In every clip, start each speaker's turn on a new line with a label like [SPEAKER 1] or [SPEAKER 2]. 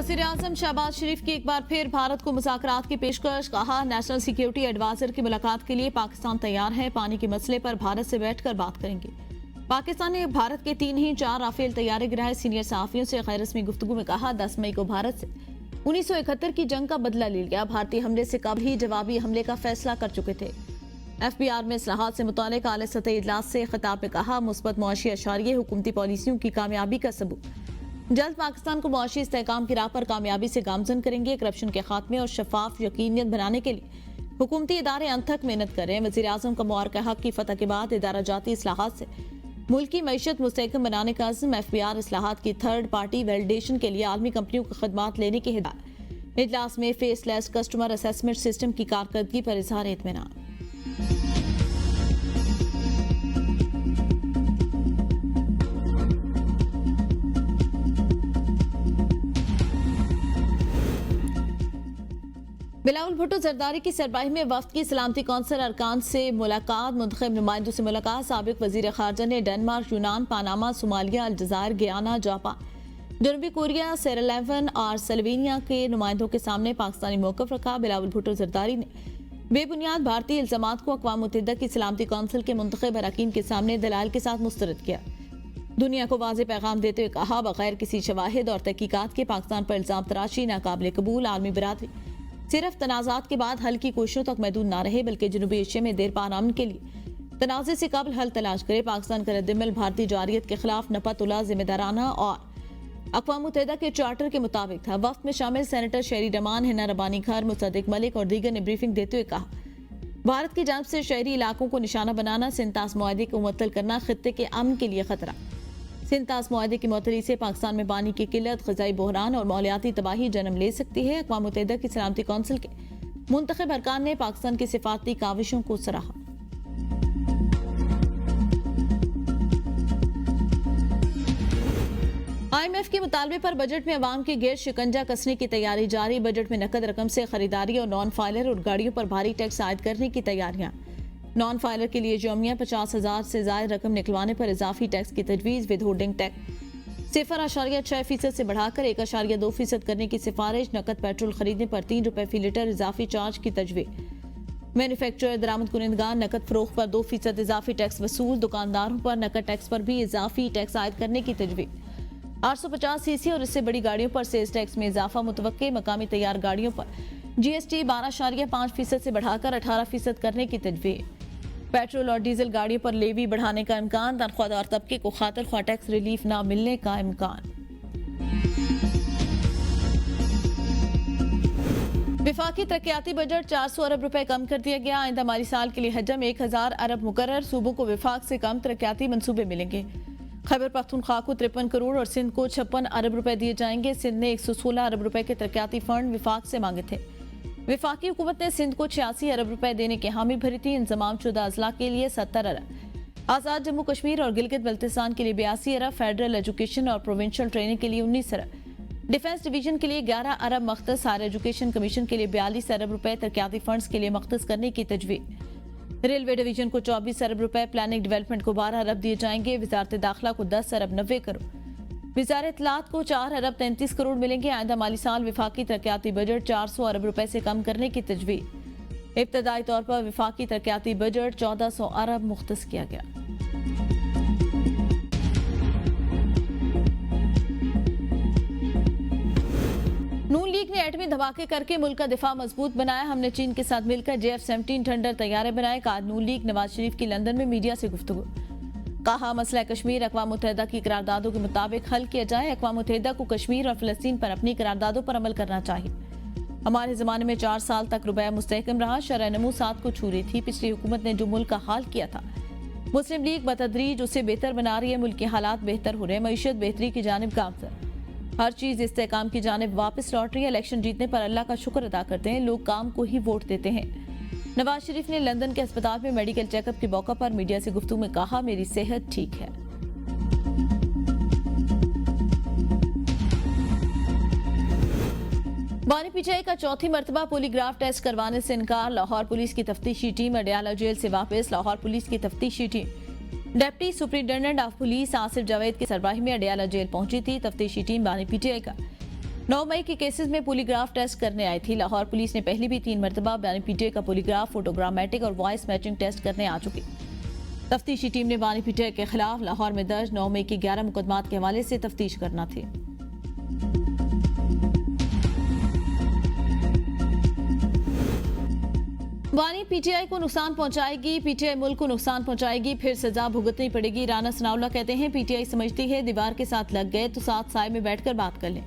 [SPEAKER 1] वज़ीर आज़म शहबाज शरीफ की एक बार फिर भारत को मुज़ाकरात की पेशकश। कहा, नेशनल सिक्योरिटी एडवाइजर की मुलाकात के लिए पाकिस्तान तैयार है। पानी के मसले पर भारत से बैठकर बात करेंगे। पाकिस्तान ने भारत के 3 ही 4 राफेल तैयारे गिराए। सीनियर सहाफियों से गैर रस्मी गुफ्तगू में कहा, 10 मई को भारत से 1971 की जंग का बदला ले लिया। भारतीय हमले से कब ही जवाबी हमले का फैसला कर चुके थे। FBR में इस्लाहात से मुतालिक आला सतही इजलास से खिताब में कहा, मुस्बत मुआशी अशारिये हुकूमती पॉलिसियों की कामयाबी का सबूत। जल्द पाकिस्तान को मुआशी इस्तेहकाम की राह पर कामयाबी से गामजन करेंगे। करप्शन के खात्मे और शफाफ यकीनियत बनाने के लिए हुकूमती इदारे अंत तक मेहनत करें। वज़ीर आज़म का मुबारक हक की फतह के बाद इदारा जाती इस्लाहात से मुल्क की मईशत मुस्तहकम बनाने का अज़्म। FBR इस्लाहात की थर्ड पार्टी वैलिडेशन के लिए आलमी कंपनियों को खदमात लेने की हिदायत। इजलास में फेसलेस कस्टमर असेसमेंट सिस्टम की कारकर्दगी पर इजहार इत्मीनान। बिलावल भुट्टो जरदारी की सरबराही में वफ्द की सलामती कौंसिल अरकान से मुलाकात। मुंतखब नुमाइंदों से मुलाकात। साबिक वजीर खारजा ने डेनमार्क, यूनान, पानामा, सोमालिया, अलजायर, गयाना, जापान, जनूबी कोरिया, सेरालेवन और स्लोवेनिया के नुमाइंदों के सामने पाकिस्तानी मौकफ रखा। बिलावल भुट्टो जरदारी ने बेबुनियाद भारतीय इल्जामात को अक़वाम मुत्तहिदा की सलामती कौंसिल के मुंतखब अरकान के सामने दलाइल के साथ मुस्तरद किया। दुनिया को वाज़ेह पैगाम देते हुए कहा, बगैर किसी शवाहिद और तहकीकात के पाकिस्तान पर इल्जाम तराशी नाकाबिल कबूल। आलमी बरादरी सिर्फ तनाज़ात के बाद हल की कोशिशों तक महदूद ना रहे, बल्कि जनूबी एशिया में देर पार अमन के लिए तनाज़े से कबल हल तलाश करे। पाकिस्तान का रद्दमल भारतीय जारियत के खिलाफ नपतुला, जिम्मेदाराना और अक़वाम मुत्तहिदा के चार्टर के मुताबिक था। वक्त में शामिल सेनेटर शहरी रमान, हिना रबानी घर, मुसद्दिक मलिक और दीगर ने ब्रीफिंग देते हुए कहा, भारत की जानिब से शहरी इलाकों को निशाना बनाना, सिंतास मुआहदे को मुअत्तल करना खित्ते के अमन के लिए खतरा। सिंतास मुआहदे की मुअत्तली से पाकिस्तान में पानी की किल्लत, ग़िज़ाई बहरान और माहौलियाती तबाही जन्म ले सकती है। अक़वाम मुत्तहिदा की सलामती कौंसिल के मुंतखब अरकान ने पाकिस्तान की सिफारती काविशों को सराहा। IMF के मुतालबे पर बजट में अवाम के गिर शिकंजा कसने की तैयारी जारी। बजट में नकद रकम से खरीदारी और नॉन फाइलर और गाड़ियों पर भारी टैक्स आयद करने की तैयारियां। नॉन फाइलर के लिए जौमिया 50,000 से ज़ायद रकम निकलवाने पर इजाफी टैक्स की तजवीज़। विद होल्डिंग टैक्स 0.6% से बढ़ाकर 1.2% करने की सिफारिश। नकद पेट्रोल खरीदने पर ₹3 फी लीटर इजाफी चार्ज की तजवीज़। मैन्युफैक्चरर दरामद कुनिंदगान नकद फरोख्त पर 2% इजाफी टैक्स वसूल। दुकानदारों पर नकद टैक्स पर भी इजाफी टैक्स आयद करने की तजवीज़। 850cc और इससे बड़ी गाड़ियों पर सेल्स टैक्स में इजाफा मुतवक्के। मकामी तैयार गाड़ियों पर GST 12.5% से बढ़ाकर 18% करने की तजवीज़। पेट्रोल और डीजल गाड़ियों पर लेवी बढ़ाने का इम्कान। तनख्वाहदार तबके को खातिर ख्वाह टैक्स रिलीफ न मिलने का इम्कान। विफाकी तरक्याती बजट 400 अरब रुपए कम कर दिया गया। आइंदा माली साल के लिए हजम 1000 अरब मुकर्रर। सूबों को विफाक से कम तरक्याती मंसूबे मिलेंगे। खैबर पख्तूनख्वा को 53 करोड़ और सिंध को 56 अरब रुपए दिए जाएंगे। सिंध ने 116 अरब रुपए के तरक्याती फंड विफाक से मांगे थे। विफाकी हुकूमत ने सिंध को 86 अरब रुपए देने की हामी भरी थी। इंजमाम शुदा अजला के लिए 70 अरब, आज़ाद जम्मू कश्मीर और गिलगित बल्तिस्तान के लिए 82 अरब, फेडरल एजुकेशन और प्रोविंशियल ट्रेनिंग के लिए 19 अरब, डिफेंस डिवीजन के लिए 11 अरब मख्तस, हायर एजुकेशन कमीशन के लिए 42 अरब रुपए तरक्याती फंड्स के लिए मख्तस करने की तजवीज़। रेलवे डिवीजन को 24 अरब रुपए, प्लानिंग डेवलपमेंट को 12 अरब दिए जाएंगे। वजारत दाखिला को 10 अरब 90 करोड़, वजारत इत्तलात को 4 अरब 33 करोड़ मिलेंगे। आइंदा माली साल विफाकी तरक्याती बजट 400 अरब रुपए से कम करने की तजवीज़। इब्तदाई तौर पर विफाकी तरक्याती बजट 1400 अरब मुख्तस किया गया। नून लीग ने एटमी धमाके करके मुल्क का दिफा मजबूत बनाया। हमने चीन के साथ मिलकर JF-17 थंडर तैयारे बनाए। कहा, नून लीग नवाज शरीफ की लंदन में मीडिया से गुफ्तगू। कहा, मसला कश्मीर अक़वाम मुत्तहिदा की करारदादों के मुताबिक हल किया जाए। अक़वाम मुत्तहिदा को कश्मीर और फ़लस्तीन पर अपनी करारदादों पर अमल करना चाहिए। हमारे ज़माने में 4 साल तक रुपया मुस्तहकम रहा। शरह नमू 7 को छू रही थी। पिछली हुकूमत ने जो मुल्क का हाल किया था, मुस्लिम लीग बतदरीज उसे बेहतर बना रही है। मुल्क के हालात बेहतर हो रहे हैं। मईशत बेहतरी की जानिब गामजन, हर चीज़ इस्तेहकाम की जानिब वापस लौट रही है। इलेक्शन जीतने पर अल्लाह का शुक्र अदा करते हैं। लोग काम को ही वोट देते हैं। नवाज शरीफ ने लंदन के अस्पताल में मेडिकल चेकअप के मौका पर मीडिया से गुफ्तगू में कहा, मेरी सेहत ठीक है। बानी पीटीआई का चौथी मरतबा पोलीग्राफ टेस्ट करवाने से इनकार। लाहौर पुलिस की तफ्तीशी टीम अडयाला जेल से वापस। लाहौर पुलिस की तफ्तीशी team deputy superintendent of police Asif Javed की सरबराही में अडयाला जेल पहुंची थी। तफ्तीशी टीम बानी पीटीआई का 9 मई के केसेस में पॉलीग्राफ टेस्ट करने आई थी। लाहौर पुलिस ने पहले भी 3 मरतबा बानी पीटीआई का पॉलीग्राफ, फोटोग्रामेटिक और वॉइस मैचिंग टेस्ट करने आ चुकी। तफ्तीशी टीम ने बानी पीटीआई के खिलाफ लाहौर में दर्ज 9 मई के 11 मुकदमात के हवाले से तफ्तीश करना थी। बानी पीटीआई को नुकसान पहुंचाएगी, पीटीआई मुल्क को नुकसान पहुंचाएगी, फिर सजा भुगतनी पड़ेगी। राना सनाउल्लाह कहते हैं पीटीआई समझती है दीवार के साथ लग गए तो साथ साए में बैठकर बात कर लें।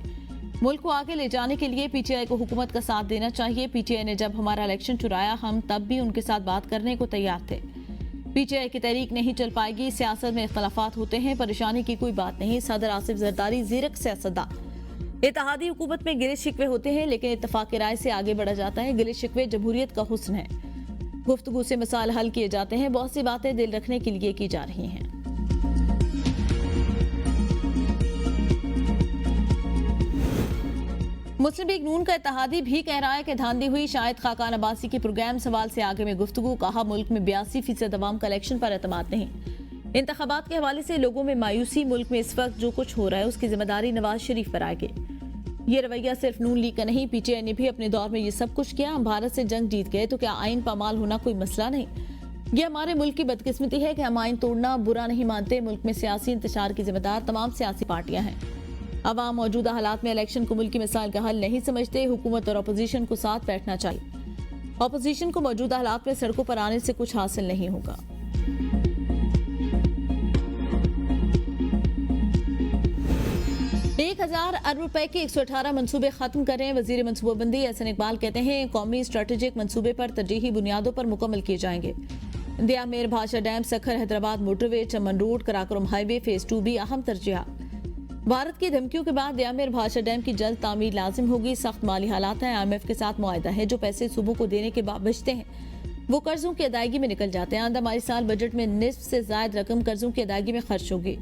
[SPEAKER 1] मुल्क को आगे ले जाने के लिए पीटीआई को हुकूमत का साथ देना चाहिए। पीटीआई ने जब हमारा इलेक्शन चुराया हम तब भी उनके साथ बात करने को तैयार थे। पीटीआई की तहरीक नहीं चल पाएगी। सियासत में इख्तलाफात होते हैं, परेशानी की कोई बात नहीं। सदर आसिफ जरदारी ज़ीरक सियासतदान। इत्तेहादी हुकूमत में गिले शिकवे होते हैं लेकिन इत्तफाक राय से आगे बढ़ा जाता है। गिले शिकवे जमहूरियत का हुस्न है। गुफ्तगू से मसाइल हल किए जाते हैं। बहुत सी बातें दिल रखने के लिए की जा रही हैं। मुस्लिम लीग नून का इत्तेहादी भी कह रहा है कि धांधली हुई। शायद खाकान अब्बासी के प्रोग्राम सवाल से आगे में गुफ्तगू। कहा मुल्क में 82% अवाम का इलेक्शन पर एतमाद नहीं। इंतखाबात के हवाले से लोगों में मायूसी। मुल्क में इस वक्त जो कुछ हो रहा है उसकी जिम्मेदारी नवाज शरीफ पर आएगी। ये रवैया सिर्फ नून लीग का नहीं, पीटीआई ने भी अपने दौर में ये सब कुछ किया। हम भारत से जंग जीत गए तो क्या आइन पामाल होना कोई मसला नहीं? ये हमारे मुल्क की बदकिस्मती है कि हम आइन तोड़ना बुरा नहीं मानते। मुल्क में सियासी इंतशार की जिम्मेदार तमाम सियासी पार्टियां हैं। अवाम मौजूदा हालात में इलेक्शन को मुल्क की मसाइल का हल नहीं समझते। हुकूमत और अपोजिशन को साथ बैठना चाहिए। अपोजिशन को मौजूदा हालात में सड़कों पर आने से कुछ हासिल नहीं होगा। $1,000 अरब रुपए के 118 मंसूबे खत्म करें। वजीर मंसूबाबंदी एहसन इकबाल कहते हैं कौमी स्ट्रेटेजिक मंसूबे पर तरजीही बुनियादों पर मुकम्मल किए जाएंगे। दियामेर भाषा डैम, सखर हैदराबाद मोटरवे, चमन रोड, कराकोरम हाईवे फेज 2 भी अहम तरजीहात। भारत की धमकियों के बाद दियामेर भाषा डैम की जल्द तामीर लाजिम होगी। सख्त माली हालात हैं। IMF के साथ मुआहदा है। जो पैसे सूबों को देने के बाद बचते हैं वो कर्जों की अदायगी में निकल जाते हैं। आंदा माली साल बजट में निस्फ से ज्यादा रकम कर्जों की अदायगी में खर्च होगी।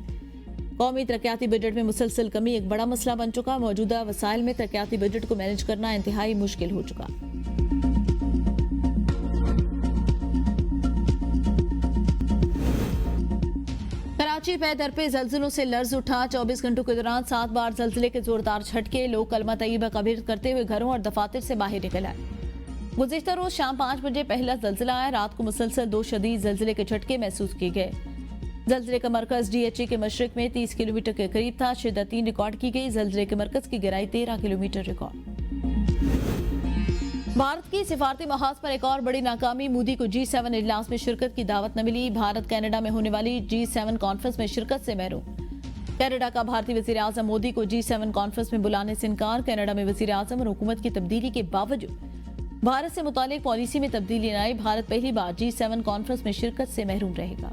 [SPEAKER 1] कौमी तरक्याती बजट में मुसलसल कमी एक बड़ा मसला बन चुका। मौजूदा वसाइल में तरक्याती बजट को मैनेज करना इंतहाई मुश्किल हो चुका। कराची पे दर पे जल्जलों से लर्ज उठा। 24 घंटों के दौरान 7 बार जल्जले के जोरदार झटके। लोग कलमा तैयबा का विर्द करते हुए घरों और दफातर से बाहर निकल आए। गुज़िश्ता रोज शाम 5 बजे पहला जल्जला आया। रात को मुसलसल 2 शदीद जल्जले के झटके महसूस किए गए। जल्जले का मरकज DHA के मशरिक में 30 किलोमीटर के करीब था। शिद्दत 3 रिकॉर्ड की गई। जल्जले के मरकज की गहराई 13 किलोमीटर रिकॉर्ड। भारत की सिफारती महाज पर एक और बड़ी नाकामी। मोदी को G7 इजलास में शिरकत की दावत न मिली। भारत कनाडा में होने वाली G7 कॉन्फ्रेंस में शिरकत से महरूम। कनाडा का भारतीय वजीर आजम मोदी को G7 कॉन्फ्रेंस में बुलाने से इनकार। कनाडा में वजीर आजम और हुकूमत की तब्दीली के बावजूद भारत से मुतालिक पॉलिसी में तब्दीली न आई। भारत पहली बार G7 कॉन्फ्रेंस में शिरकत से महरूम रहेगा।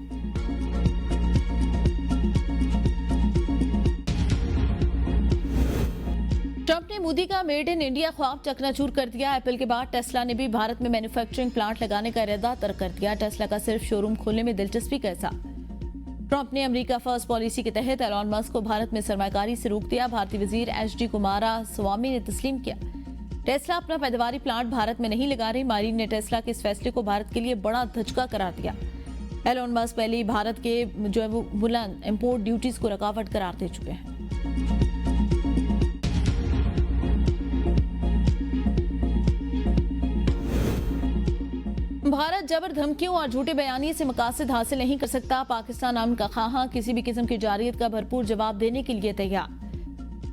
[SPEAKER 1] ट्रंप ने मोदी का मेड इन इंडिया ख्वाब चकनाचूर कर दिया। एप्पल के बाद टेस्ला ने भी भारत में मैन्युफैक्चरिंग प्लांट लगाने का इरादा तर्क कर दिया। टेस्ला का सिर्फ शोरूम खोलने में दिलचस्पी कैसा? ट्रंप ने अमेरिका फर्स्ट पॉलिसी के तहत एलॉन मस्क को भारत में सरमायाकारी से रोक दिया। भारतीय वजीर HD कुमारा स्वामी ने तस्लीम किया टेस्ला अपना पैदावारी प्लांट भारत में नहीं लगा रही। मारिन ने टेस्ला के इस फैसले को भारत के लिए बड़ा धचका करार दिया। एलॉन मस्क पहले ही भारत के जो है वो बुलंद इम्पोर्ट ड्यूटीज को रुकावट करार दे चुके हैं। भारत जबर धमकियों और झूठे बयानिए से मकासद हासिल नहीं कर सकता। पाकिस्तान अमन का ख्वाह किसी भी किस्म की जारियत का भरपूर जवाब देने के लिए तैयार।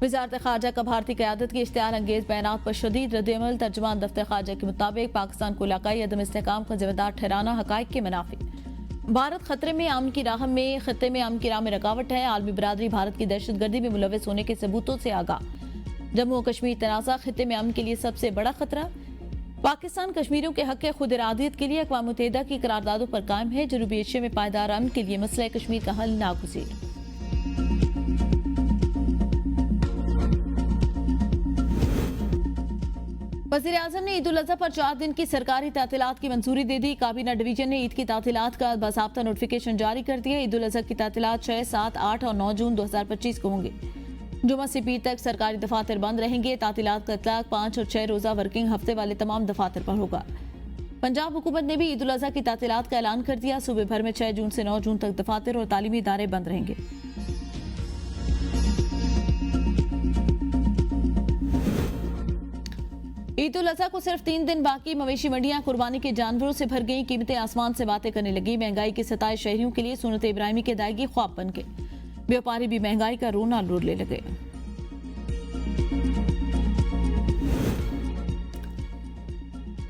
[SPEAKER 1] वजारत खारजा का भारतीय क़यादत के इश्तिहार अंगेज बयानात पर शदीद रद्द-ए-अमल। तर्जुमान दफ्तर खारजा के मुताबिक पाकिस्तान को इलाकाई अदम इस्तेहकाम का जिम्मेदार ठहराना हकाइक के मुनाफी। भारत खतरे में अमन की राह में खत्ते में अमन की राह में रुकावट है। आलमी बरादरी भारत की दहशतगर्दी में मुलविस होने के सबूतों से आगाह। जम्मू और कश्मीर तनाज़ा खत्ते में अमन के लिए सबसे बड़ा खतरा। पाकिस्तान कश्मीरियों के हक खुद इरादियत के लिए अक़वाम मुत्तहिदा की करारदादों पर कायम है। जनूबी एशिया में पायदार अमन के लिए मसला कश्मीर का हल नागुज़ीर। वज़ीर आज़म ने ईद उल अज़हा पर 4 दिन की सरकारी तातीलात की मंजूरी दे दी। काबीना डिवीजन ने ईद की तातीलात का बाज़ाब्ता नोटिफिकेशन जारी कर दिया। ईद उल अज़हा की तातीलात 6, 7, 8 और 9 जून 2025 को होंगे। जुमा से पीर तक सरकारी दफातर बंद रहेंगे। तातीलात का इतलाक 5 और 6 रोज़ा वर्किंग हफ्ते वाले तमाम दफातर पर होगा। पंजाब हुकूमत ने भी ईद उल अज़हा की तातीलात का ऐलान कर दिया। सूबे भर में 6 जून से 9 जून तक दफातर और तालीमी इदारे बंद रहेंगे। ईद उल अजहा को सिर्फ 3 दिन बाकी, मवेशी मंडियां कुर्बानी के जानवरों से भर गई, कीमतें आसमान से बातें करने लगी। महंगाई के सताए शहरियों के लिए सुन्नत इब्राहिमी की अदायगी ख्वाब बन के व्यापारी भी महंगाई का रोना लोटने लगे।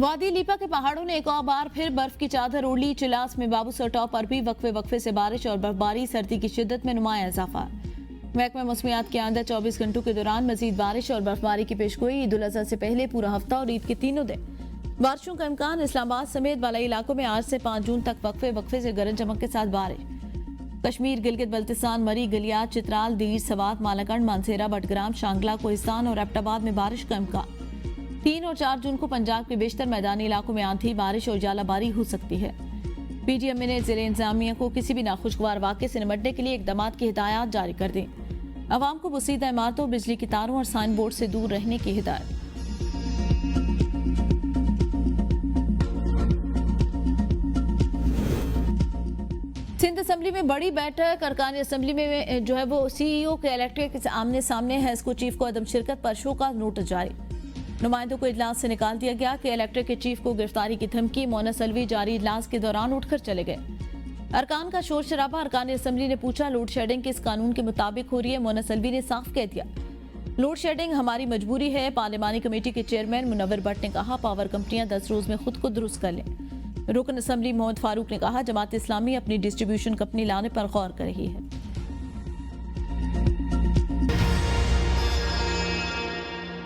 [SPEAKER 1] वादी लीपा के पहाड़ों ने एक और बार फिर बर्फ की चादर ओढ़ ली। चिलास में बाबूसर टॉप पर भी वक्फे से बारिश और बर्फबारी, सर्दी की शिद्दत में नुमाया इजाफा। महकमा मौसमियात के अंदर 24 घंटों के दौरान मजीद बारिश और बर्फबारी की पेशगोई। ईद उल अजहा से पहले पूरा हफ्ता और ईद के तीनों दिन बारिशों का इम्कान। इस्लामाबाद समेत बालाई इलाकों में आज से 5 जून तक वक्फे से गरज चमक के साथ बारिश। कश्मीर, गिलगित बल्तिस्तान, मरी, गलियात, चित्राल, दीर, सवात, मालाकंड, मानसेरा, बटग्राम, शांगला, कोहिस्तान और एबटाबाद में बारिश का इम्कान। 3 और 4 जून को पंजाब के बेशतर मैदानी इलाकों में आंधी, बारिश और जालाबारी हो सकती है। पीटीएम ने जिले इंतजामिया को किसी भी नाखुशगवार वाक़े से निपटने के लिए इकदाम की हिदायत जारी कर दी। अवाम को बुसीदा इमारतों, बिजली की तारों और साइन बोर्ड से दूर रहने की हिदायत। सिंध असेंबली में बड़ी बैठक। अरकान असेंबली में जो है वो सीईओ के इलेक्ट्रिक के आमने सामने है। इसको चीफ को अदम शिरकत पर शो का नोटिस जारी। नुमाइंदों को इजलास से निकाल दिया गया कि इलेक्ट्रिक के चीफ को गिरफ्तारी की धमकी। मोनस अलवी जारी इजलास के दौरान उठकर चले गए। अरकान का शोर शराबा। अरकान असेंबली ने पूछा, लोड शेडिंग किस कानून के मुताबिक हो रही है? मोनस अलवी ने साफ कह दिया, लोड शेडिंग हमारी मजबूरी है। पार्लिमानी कमेटी के चेयरमैन मुनव्वर भट्ट ने कहा, पावर कंपनियां 10 रोज में खुद को दुरुस्त कर लें। रुकन असेंबली मोहम्मद फारूक ने कहा, जमात इस्लामी अपनी डिस्ट्रीब्यूशन कंपनी लाने पर गौर कर रही है।